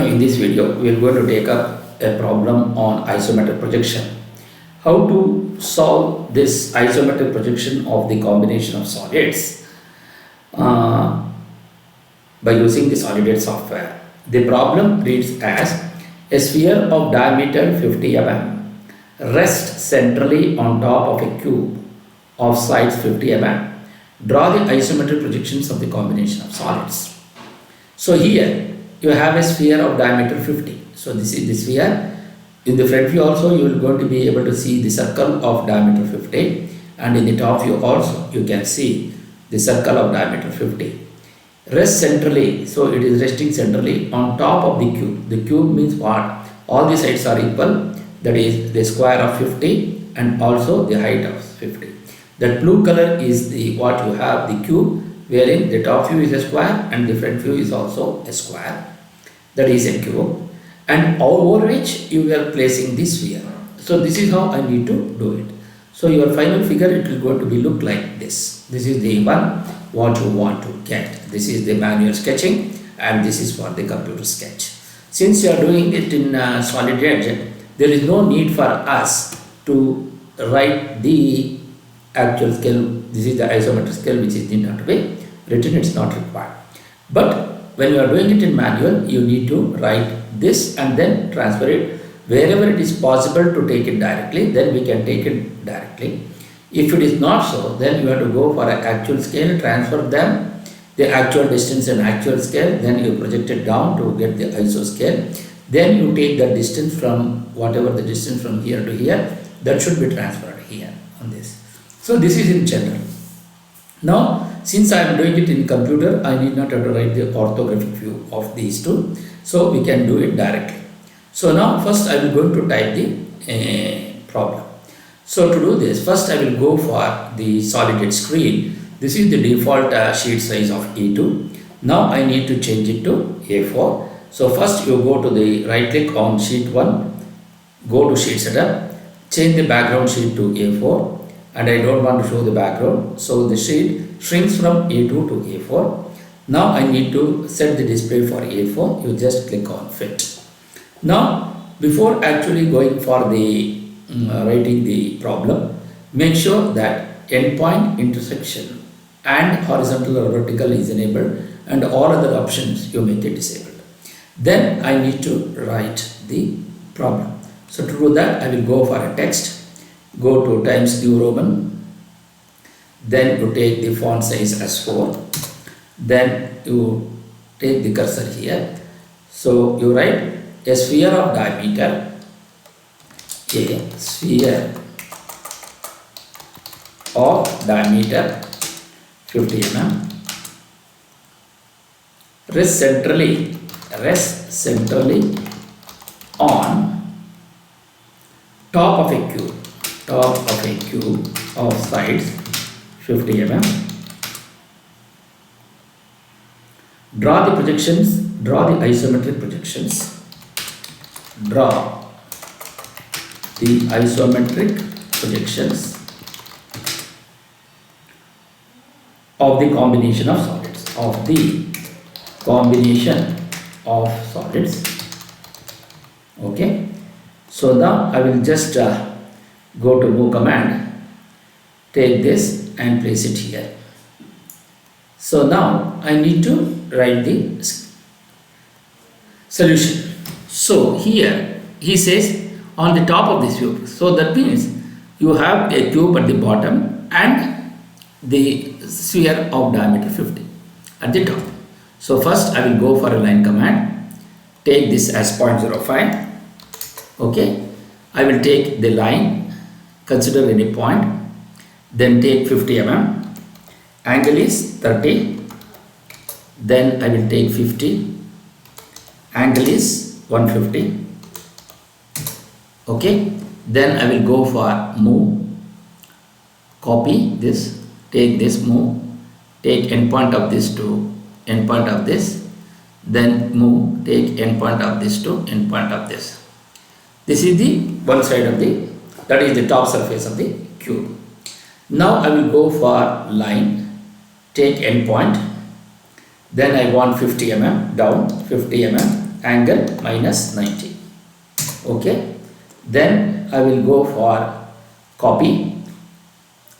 in this video, we are going to take up a problem on isometric projection. How to solve this isometric projection of the combination of solids by using the solid software. The problem reads as a sphere of diameter 50 mm rests centrally on top of a cube of sides 50 mm. Draw the isometric projections of the combination of solids. So here you have a sphere of diameter 50. So this is the sphere. In the front view also you are going to be able to see the circle of diameter 50, and in the top view also you can see the circle of diameter 50. Rest centrally, so it is resting centrally on top of the cube. The cube means what? All the sides are equal, that is the square of 50 and also the height of 50. That blue color is the what you have, the cube, wherein the top view is a square and the front view is also a square. That is a cube, and over which you are placing this sphere. So this is how I need to do it. So your final figure, it will going to be look like this. This is the one what you want to get. This is the manual sketching and this is for the computer sketch. Since you are doing it in solid edge, there is no need for us to write the actual scale. This is the isometric scale which is need not to be written, it's not required. But when you are doing it in manual, you need to write this and then transfer it. Wherever it is possible to take it directly, then we can take it directly. If it is not so, then you have to go for an actual scale, transfer them, the actual distance and actual scale, then you project it down to get the iso scale. Then you take the distance from whatever the distance from here to here, that should be transferred here on this. So this is in general. Now, since I am doing it in computer, I need not have to write the orthographic view of these two. So we can do it directly. So now first I will going to type the problem. So to do this, first I will go for the solid edge screen. This is the default sheet size of A2. Now I need to change it to A4. So first you go to the right click on sheet 1, go to sheet setup, change the background sheet to A4, and I don't want to show the background. So the sheet shrinks from A2 to A4. Now I need to set the display for A4. You just click on fit. Now before actually going for the writing the problem, make sure that endpoint, intersection and horizontal or vertical is enabled, and all other options you make it disabled. Then I need to write the problem. So to do that, I will go for a text, go to Times New Roman, then you take the font size as 4, then you take the cursor here. So you write a sphere of diameter, a sphere of diameter 50 mm rests centrally on top of a cube of sides 50 mm. Draw the projections, draw the isometric projections. Draw the isometric projections of the combination of solids, Okay. So now I will just go to move command, take this and place it here. So now I need to write the solution. So here he says on the top of this cube. So that means you have a cube at the bottom and the sphere of diameter 50 at the top. So first I will go for a line command, take this as 0.05. Okay, I will take the line, consider any point, then take 50 mm, angle is 30, then I will take 50, angle is 150. Okay, then I will go for move, copy this, take this, move, take endpoint of this to endpoint of this, then move, take endpoint of this to endpoint of this. This is the one side of that is the top surface of the cube. Now I will go for line, take endpoint, then I want 50 mm down, 50 mm, angle minus 90. Okay, then I will go for copy,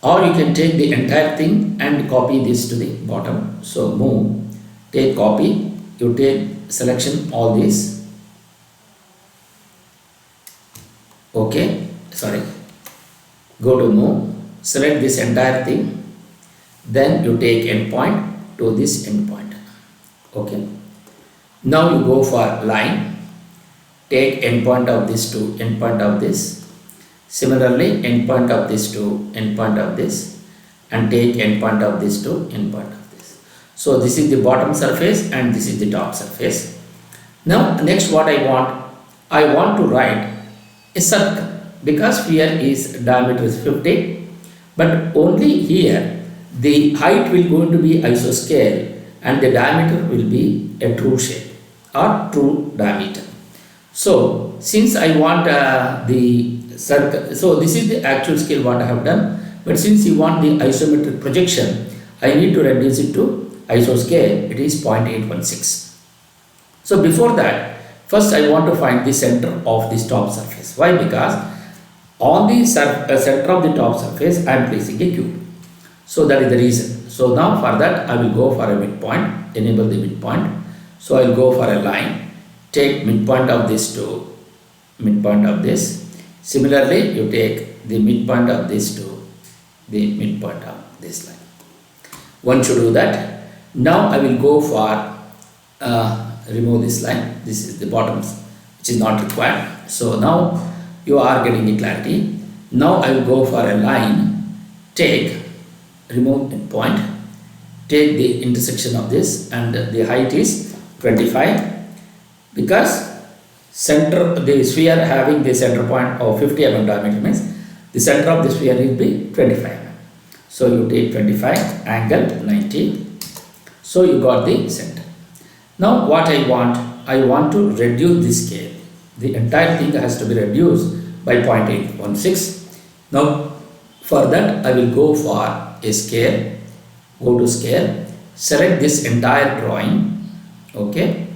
or you can take the entire thing and copy this to the bottom. So move, take copy, you take selection all these. Okay, sorry, go to move, select this entire thing, then you take endpoint to this endpoint. Okay, now you go for line, take endpoint of this to endpoint of this, similarly endpoint of this to endpoint of this, and take endpoint of this to endpoint of this. So this is the bottom surface and this is the top surface. Now next what I want to write a circle, because sphere is diameter is 50, but only here the height will going to be isoscale and the diameter will be a true shape or true diameter. So since I want the circle, so this is the actual scale what I have done, but since you want the isometric projection, I need to reduce it to isoscale, it is 0.816. So before that, first I want to find the center of this top surface. Why? Because on the center of the top surface I am placing a cube. So that is the reason. So now for that I will go for a midpoint, enable the midpoint. So I will go for a line, take midpoint of this to midpoint of this. Similarly, you take the midpoint of this to the midpoint of this line. Once you do that, now I will go for remove this line. This is the bottom which is not required. So now you are getting the clarity. Now I will go for a line, take, remove midpoint, take the intersection of this, and the height is 25, because center, the sphere having the center point of 50 mm diameter means the center of the sphere will be 25 mm. So you take 25, angle 90. So you got the center. Now what I want to reduce the scale. The entire thing has to be reduced by 0.816. Now for that I will go for a scale, go to scale, select this entire drawing, okay,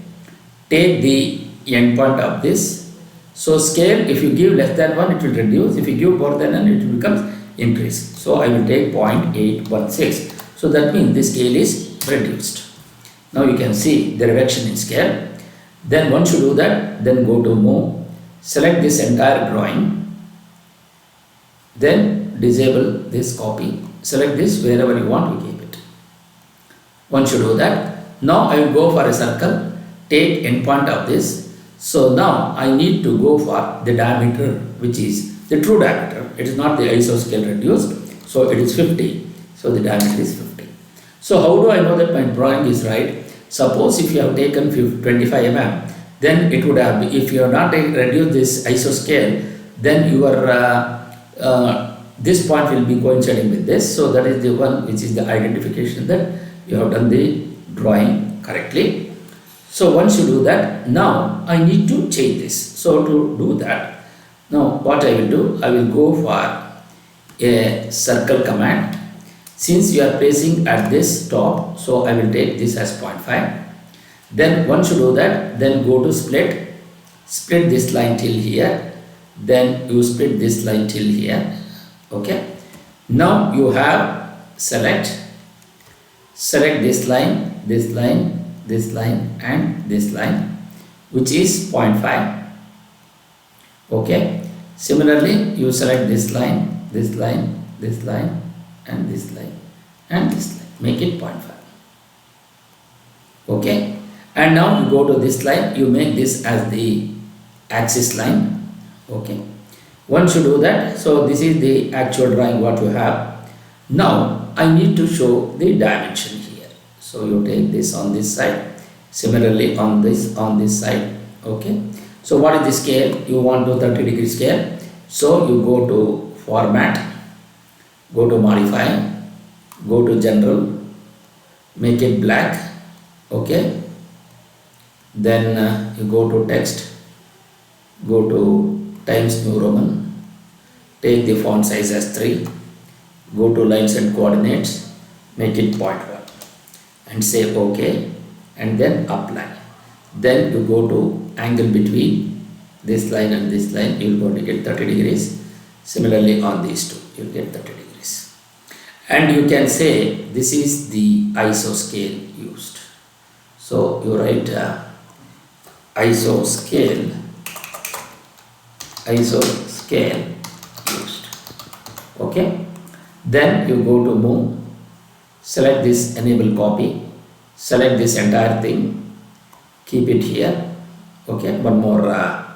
take the endpoint of this. So scale, if you give less than 1 it will reduce, if you give more than 1 it will become increase. So I will take 0.816. So that means the scale is reduced. Now you can see the reduction in scale. Then once you do that, then go to move, select this entire drawing, then disable this copy, select this wherever you want to keep it. Once you do that, now I will go for a circle, take endpoint of this. So now I need to go for the diameter which is the true diameter. It is not the isoscale reduced, so it is 50. So the diameter is 50. So how do I know that my drawing is right? Suppose if you have taken 25 mm, then it would have, if you have not reduced this isoscale, then your this point will be coinciding with this. So that is the one which is the identification that you have done the drawing correctly. So once you do that, now I need to change this. So to do that, now what I will do, I will go for a circle command. Since you are placing at this top, so I will take this as 0.5. Then once you do that, then go to split this line till here, then you split this line till here. Okay, now you have select this line, this line, this line and this line, which is 0.5. Okay, similarly you select this line, this line, this line and this line and this line, make it 0.5. Okay, and now you go to this line, you make this as the axis line. Okay, once you do that, so this is the actual drawing what you have. Now I need to show the dimension here. So you take this on this side, similarly on this side. Okay, so what is the scale? You want to 30-degree scale. So you go to format, go to modify, go to general, make it black. Okay, then you go to text, go to Times New Roman, take the font size as 3, go to lines and coordinates, make it 0.1 and say OK and then apply. Then you go to angle between this line and this line, you will going to get 30 degrees. Similarly on these two, you will get 30 degrees. And you can say this is the ISO scale used. So you write ISO scale used. Okay. Then you go to move, select this enable copy, select this entire thing, keep it here. Okay, one more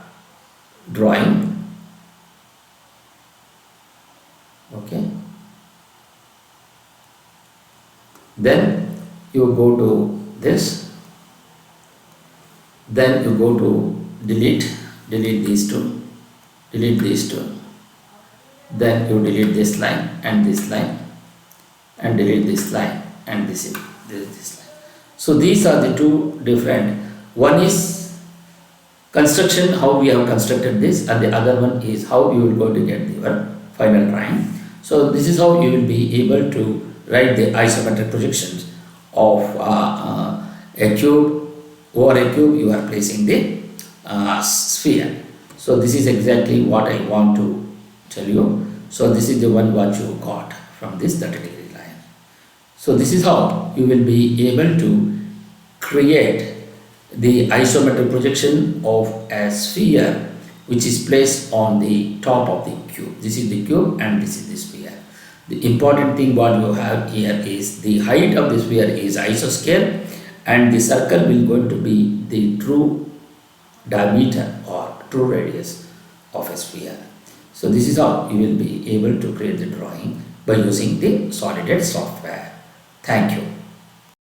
drawing. Okay, then you go to this, then you go to delete these two, then you delete this line and this line, and delete this line and this line. So these are the two different, one is construction, how we have constructed this, and the other one is how you will go to get your final drawing. So this is how you will be able to write the isometric projections of a cube. Over a cube you are placing the sphere. So this is exactly what I want to tell you. So this is the one what you got from this 30 degree line. So this is how you will be able to create the isometric projection of a sphere which is placed on the top of the cube. This is the cube and this is the sphere. The important thing what you have here is the height of the sphere is isoscale, and the circle will going to be the true diameter or true radius of a sphere. So this is how you will be able to create the drawing by using the SolidEdge software. Thank you.